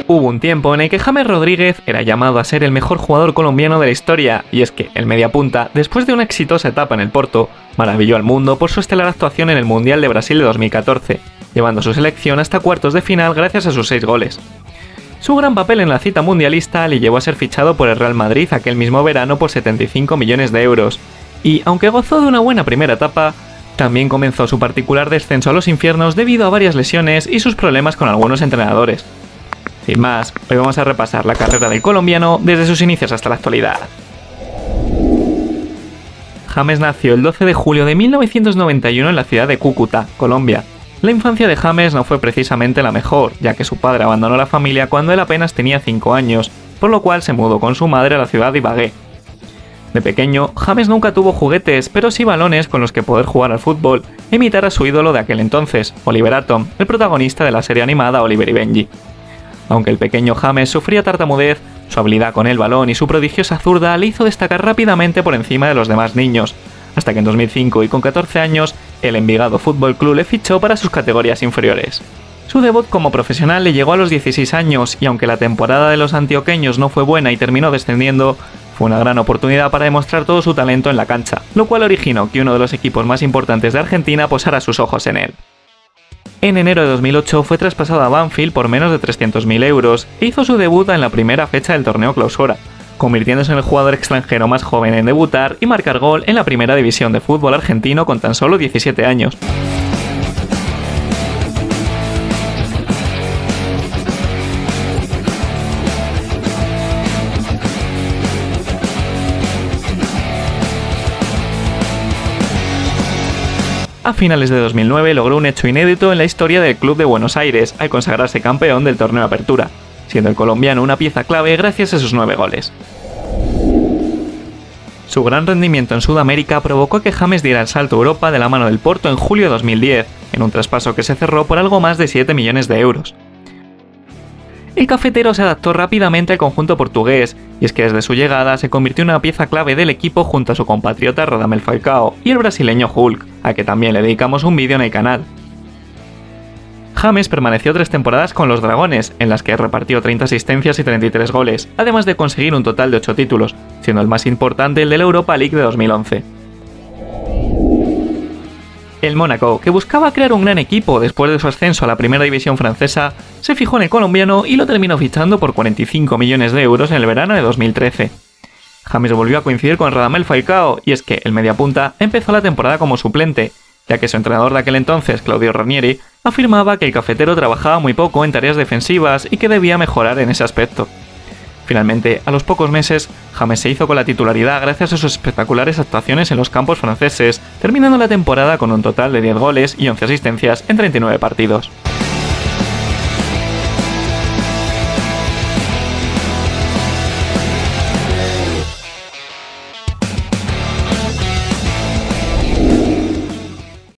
Hubo un tiempo en el que James Rodríguez era llamado a ser el mejor jugador colombiano de la historia, y es que el mediapunta, después de una exitosa etapa en el Porto, maravilló al mundo por su estelar actuación en el Mundial de Brasil de 2014, llevando a su selección hasta cuartos de final gracias a sus 6 goles. Su gran papel en la cita mundialista le llevó a ser fichado por el Real Madrid aquel mismo verano por 75 millones de euros, y aunque gozó de una buena primera etapa, también comenzó su particular descenso a los infiernos debido a varias lesiones y sus problemas con algunos entrenadores. Sin más, hoy vamos a repasar la carrera del colombiano desde sus inicios hasta la actualidad. James nació el 12 de julio de 1991 en la ciudad de Cúcuta, Colombia. La infancia de James no fue precisamente la mejor, ya que su padre abandonó la familia cuando él apenas tenía 5 años, por lo cual se mudó con su madre a la ciudad de Ibagué. De pequeño, James nunca tuvo juguetes, pero sí balones con los que poder jugar al fútbol e imitar a su ídolo de aquel entonces, Oliver Atom, el protagonista de la serie animada Oliver y Benji. Aunque el pequeño James sufría tartamudez, su habilidad con el balón y su prodigiosa zurda le hizo destacar rápidamente por encima de los demás niños, hasta que en 2005 y con 14 años, el Envigado Fútbol Club le fichó para sus categorías inferiores. Su debut como profesional le llegó a los 16 años y aunque la temporada de los antioqueños no fue buena y terminó descendiendo, fue una gran oportunidad para demostrar todo su talento en la cancha, lo cual originó que uno de los equipos más importantes de Argentina posara sus ojos en él. En enero de 2008 fue traspasado a Banfield por menos de 300.000 euros e hizo su debut en la primera fecha del torneo Clausura, convirtiéndose en el jugador extranjero más joven en debutar y marcar gol en la primera división de fútbol argentino con tan solo 17 años. A finales de 2009 logró un hecho inédito en la historia del club de Buenos Aires al consagrarse campeón del torneo Apertura, siendo el colombiano una pieza clave gracias a sus 9 goles. Su gran rendimiento en Sudamérica provocó que James diera el salto a Europa de la mano del Porto en julio de 2010, en un traspaso que se cerró por algo más de 7 millones de euros. El cafetero se adaptó rápidamente al conjunto portugués, y es que desde su llegada se convirtió en una pieza clave del equipo junto a su compatriota Radamel Falcao y el brasileño Hulk, a que también le dedicamos un vídeo en el canal. James permaneció 3 temporadas con los Dragones, en las que repartió 30 asistencias y 33 goles, además de conseguir un total de 8 títulos, siendo el más importante el de la Europa League de 2011. El Mónaco, que buscaba crear un gran equipo después de su ascenso a la primera división francesa, se fijó en el colombiano y lo terminó fichando por 45 millones de euros en el verano de 2013. James volvió a coincidir con Radamel Falcao, y es que el mediapunta empezó la temporada como suplente, ya que su entrenador de aquel entonces, Claudio Ranieri, afirmaba que el cafetero trabajaba muy poco en tareas defensivas y que debía mejorar en ese aspecto. Finalmente, a los pocos meses, James se hizo con la titularidad gracias a sus espectaculares actuaciones en los campos franceses, terminando la temporada con un total de 10 goles y 11 asistencias en 39 partidos.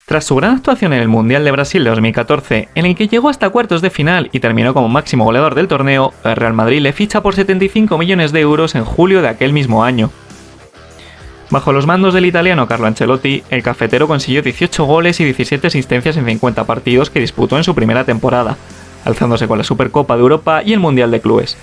Tras su gran actuación en el Mundial de Brasil de 2014, en el que llegó hasta cuartos de final y terminó como máximo goleador del torneo, el Real Madrid le ficha por 75 millones de euros en julio de aquel mismo año. Bajo los mandos del italiano Carlo Ancelotti, el cafetero consiguió 18 goles y 17 asistencias en 50 partidos que disputó en su primera temporada, alzándose con la Supercopa de Europa y el Mundial de Clubes.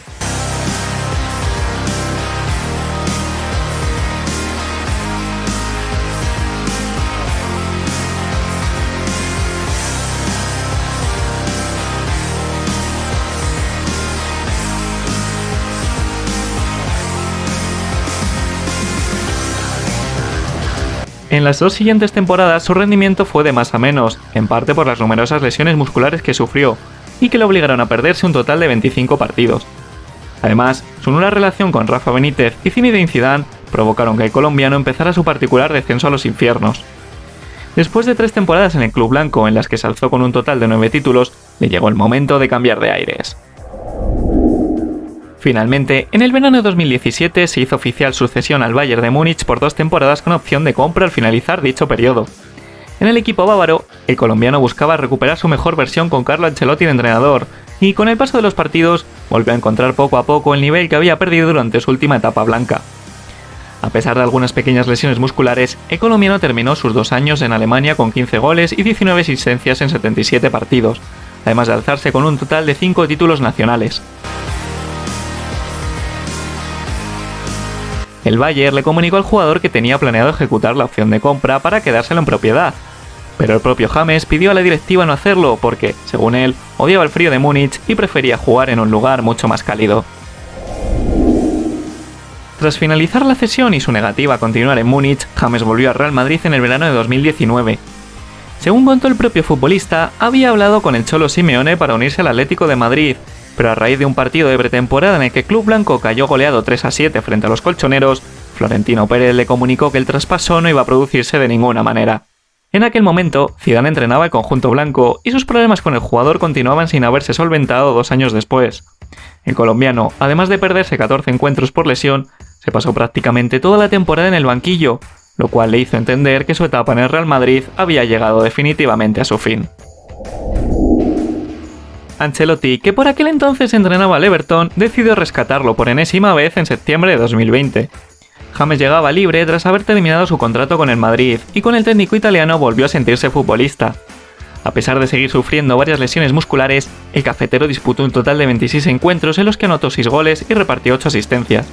En las 2 siguientes temporadas su rendimiento fue de más a menos, en parte por las numerosas lesiones musculares que sufrió, y que le obligaron a perderse un total de 25 partidos. Además, su nula relación con Rafa Benítez y Zinedine Zidane provocaron que el colombiano empezara su particular descenso a los infiernos. Después de 3 temporadas en el club blanco en las que se alzó con un total de 9 títulos, le llegó el momento de cambiar de aires. Finalmente, en el verano de 2017 se hizo oficial su cesión al Bayern de Múnich por 2 temporadas con opción de compra al finalizar dicho periodo. En el equipo bávaro, el colombiano buscaba recuperar su mejor versión con Carlo Ancelotti de entrenador, y con el paso de los partidos volvió a encontrar poco a poco el nivel que había perdido durante su última etapa blanca. A pesar de algunas pequeñas lesiones musculares, el colombiano terminó sus 2 años en Alemania con 15 goles y 19 asistencias en 77 partidos, además de alzarse con un total de 5 títulos nacionales. El Bayern le comunicó al jugador que tenía planeado ejecutar la opción de compra para quedárselo en propiedad. Pero el propio James pidió a la directiva no hacerlo porque, según él, odiaba el frío de Múnich y prefería jugar en un lugar mucho más cálido. Tras finalizar la cesión y su negativa a continuar en Múnich, James volvió al Real Madrid en el verano de 2019. Según contó el propio futbolista, había hablado con el Cholo Simeone para unirse al Atlético de Madrid, pero a raíz de un partido de pretemporada en el que el club blanco cayó goleado 3-7 frente a los colchoneros, Florentino Pérez le comunicó que el traspaso no iba a producirse de ninguna manera. En aquel momento, Zidane entrenaba el conjunto blanco y sus problemas con el jugador continuaban sin haberse solventado 2 años después. El colombiano, además de perderse 14 encuentros por lesión, se pasó prácticamente toda la temporada en el banquillo, lo cual le hizo entender que su etapa en el Real Madrid había llegado definitivamente a su fin. Ancelotti, que por aquel entonces entrenaba al Everton, decidió rescatarlo por enésima vez en septiembre de 2020. James llegaba libre tras haber terminado su contrato con el Madrid y con el técnico italiano volvió a sentirse futbolista. A pesar de seguir sufriendo varias lesiones musculares, el cafetero disputó un total de 26 encuentros en los que anotó 6 goles y repartió 8 asistencias.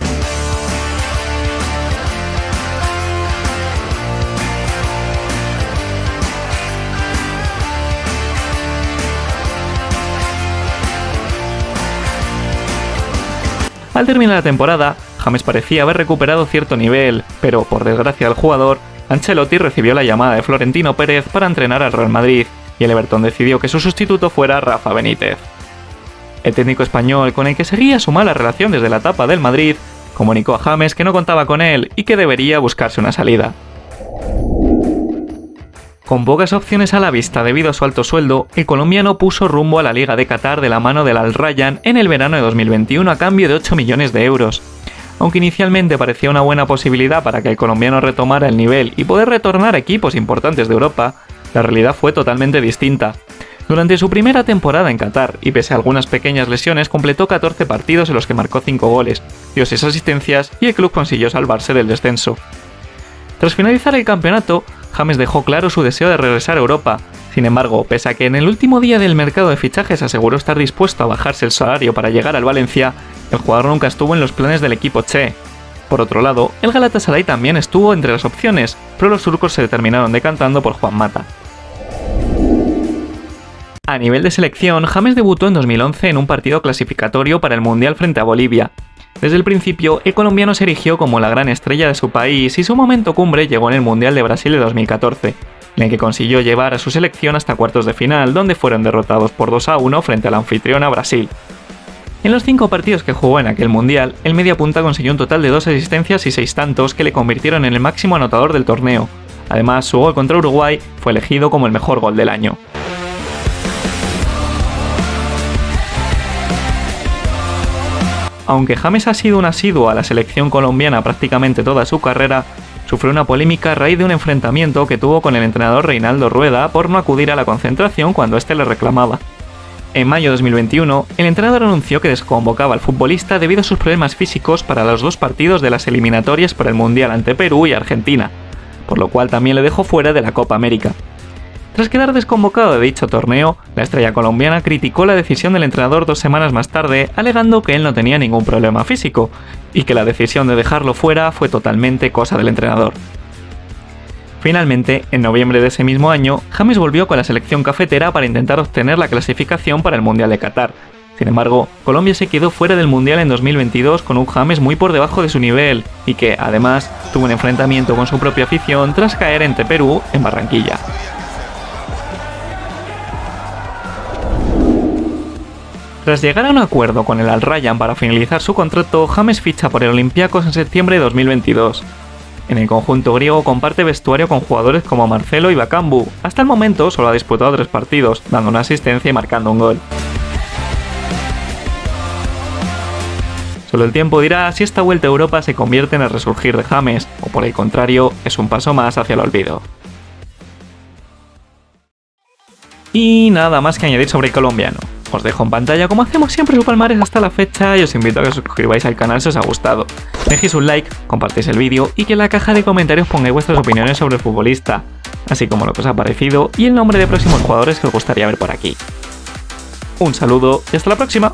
Al terminar la temporada, James parecía haber recuperado cierto nivel, pero por desgracia del jugador, Ancelotti recibió la llamada de Florentino Pérez para entrenar al Real Madrid y el Everton decidió que su sustituto fuera Rafa Benítez. El técnico español, con el que seguía su mala relación desde la etapa del Madrid, comunicó a James que no contaba con él y que debería buscarse una salida. Con pocas opciones a la vista debido a su alto sueldo, el colombiano puso rumbo a la Liga de Qatar de la mano del Al Rayyan en el verano de 2021 a cambio de 8 millones de euros. Aunque inicialmente parecía una buena posibilidad para que el colombiano retomara el nivel y poder retornar a equipos importantes de Europa, la realidad fue totalmente distinta. Durante su primera temporada en Qatar, y pese a algunas pequeñas lesiones, completó 14 partidos en los que marcó 5 goles, dio 6 asistencias y el club consiguió salvarse del descenso. Tras finalizar el campeonato, James dejó claro su deseo de regresar a Europa. Sin embargo, pese a que en el último día del mercado de fichajes aseguró estar dispuesto a bajarse el salario para llegar al Valencia, el jugador nunca estuvo en los planes del equipo Che. Por otro lado, el Galatasaray también estuvo entre las opciones, pero los turcos se terminaron decantando por Juan Mata. A nivel de selección, James debutó en 2011 en un partido clasificatorio para el Mundial frente a Bolivia. Desde el principio, el colombiano se erigió como la gran estrella de su país y su momento cumbre llegó en el Mundial de Brasil de 2014, en el que consiguió llevar a su selección hasta cuartos de final, donde fueron derrotados por 2-1 frente al anfitrión a Brasil. En los 5 partidos que jugó en aquel Mundial, el mediapunta consiguió un total de 2 asistencias y 6 tantos que le convirtieron en el máximo anotador del torneo. Además, su gol contra Uruguay fue elegido como el mejor gol del año. Aunque James ha sido un asiduo a la selección colombiana prácticamente toda su carrera, sufrió una polémica a raíz de un enfrentamiento que tuvo con el entrenador Reinaldo Rueda por no acudir a la concentración cuando éste le reclamaba. En mayo de 2021, el entrenador anunció que desconvocaba al futbolista debido a sus problemas físicos para los 2 partidos de las eliminatorias por el Mundial ante Perú y Argentina, por lo cual también le dejó fuera de la Copa América. Tras quedar desconvocado de dicho torneo, la estrella colombiana criticó la decisión del entrenador 2 semanas más tarde, alegando que él no tenía ningún problema físico, y que la decisión de dejarlo fuera fue totalmente cosa del entrenador. Finalmente, en noviembre de ese mismo año, James volvió con la selección cafetera para intentar obtener la clasificación para el Mundial de Qatar. Sin embargo, Colombia se quedó fuera del Mundial en 2022 con un James muy por debajo de su nivel, y que, además, tuvo un enfrentamiento con su propia afición tras caer ante Perú en Barranquilla. Tras llegar a un acuerdo con el Al Rayyan para finalizar su contrato, James ficha por el Olympiacos en septiembre de 2022. En el conjunto griego comparte vestuario con jugadores como Marcelo y Bakambu. Hasta el momento solo ha disputado 3 partidos, dando una asistencia y marcando un gol. Solo el tiempo dirá si esta vuelta a Europa se convierte en el resurgir de James, o por el contrario, es un paso más hacia el olvido. Y nada más que añadir sobre el colombiano. Os dejo en pantalla, como hacemos siempre, su palmarés hasta la fecha y os invito a que os suscribáis al canal si os ha gustado. Dejéis un like, compartáis el vídeo y que en la caja de comentarios pongáis vuestras opiniones sobre el futbolista, así como lo que os ha parecido y el nombre de próximos jugadores que os gustaría ver por aquí. Un saludo y hasta la próxima.